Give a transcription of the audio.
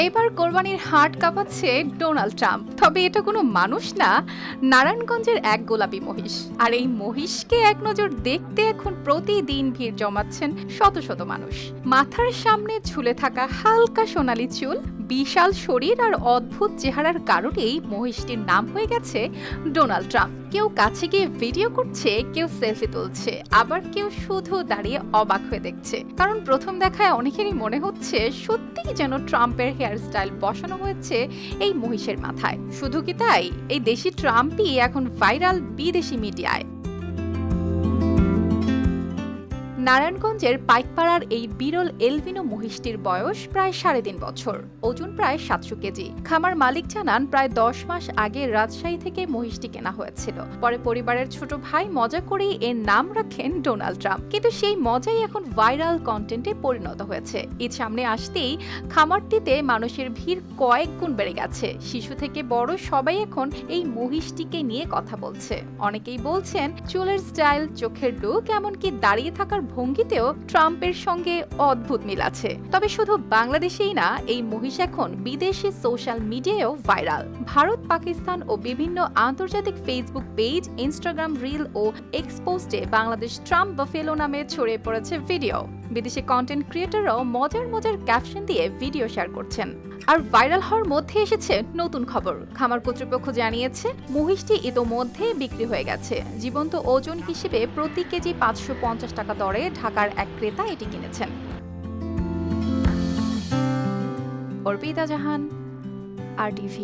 এবার কোরবানির হাট কাঁপাচ্ছে ডোনাল্ড ট্রাম্প। তবে এটা কোনো মানুষ না, নারায়ণগঞ্জের এক গোলাপি মহিষ। আর এই মহিষকে এক নজর দেখতে এখন প্রতিদিন ভিড় জমাচ্ছেন শত শত মানুষ। মাথার সামনে ঝুলে থাকা হালকা সোনালী চুল, বিশাল শরীর আর অদ্ভুত চেহারার কারণেই মহিষটির নাম হয়ে গেছে ডোনাল্ড ট্রাম্প। কেউ কাছে গিয়ে ভিডিও করছে, কেউ সেলফি তুলছে, আবার কেউ শুধু দাঁড়িয়ে অবাক হয়ে দেখছে। কারণ প্রথম দেখায় অনেকেরই মনে হচ্ছে সত্যিই যেন ট্রাম্পের হেয়ার স্টাইল বসানো হয়েছে এই মহিষের মাথায়। শুধু কি তাই, এই দেশি ট্রাম্পই এখন ভাইরাল বিদেশি মিডিয়ায়। নারায়ণগঞ্জের পাইকপাড়ার এই বিরল এলবিনো মহিষটির বয়স প্রায় 3.5 বছর, ওজন প্রায় 700 কেজি। খামার মালিক জানান প্রায় 10 মাস আগে রাজশাহী থেকে মহিষটি কেনা হয়েছিল। পরে পরিবারের ছোট ভাই মজা করেই এর নাম রাখেন ডোনাল্ড ট্রাম্প। কিন্তু সেই মজাই এখন ভাইরাল কন্টেন্টে পরিণত হয়েছে। ঈদ সামনে আসতেই খামারটিতে মানুষের ভিড় কয়েক গুণ বেড়ে গেছে। শিশু থেকে বড় সবাই এখন এই মহিষটিকে নিয়ে কথা বলছে। অনেকেই বলছেন চুলের স্টাইল, চোখের লুক, এমনকি দাঁড়িয়ে থাকার ভঙ্গিতেও ট্রাম্পের সঙ্গে অদ্ভুত মিল আছে। তবে শুধু বাংলাদেশেই না, এই মহিষ এখন বিদেশি সোশ্যাল মিডিয়ায়ও ভাইরাল। ভারত, পাকিস্তান ও বিভিন্ন আন্তর্জাতিক ফেসবুক পেজ, ইনস্টাগ্রাম রিল ও এক্স পোস্টে বাংলাদেশ ট্রাম্প বাফেলো নামে ছড়িয়ে পড়েছে ভিডিও। বিদেশি কন্টেন্ট ক্রিয়েটররাও মজার মজার ক্যাপশন দিয়ে ভিডিও শেয়ার করছেন। আর ভাইরাল হওয়ার মধ্যে এসেছে নতুন খবর। খামার কর্তৃপক্ষ জানিয়েছে মহিষটি ইতোমধ্যে বিক্রি হয়ে গেছে। জীবন্ত ওজন হিসেবে প্রতি কেজি 550 টাকা দরে ঢাকার এক ক্রেতা এটি কিনেছেন। অর্পিতা জাহান, RTV।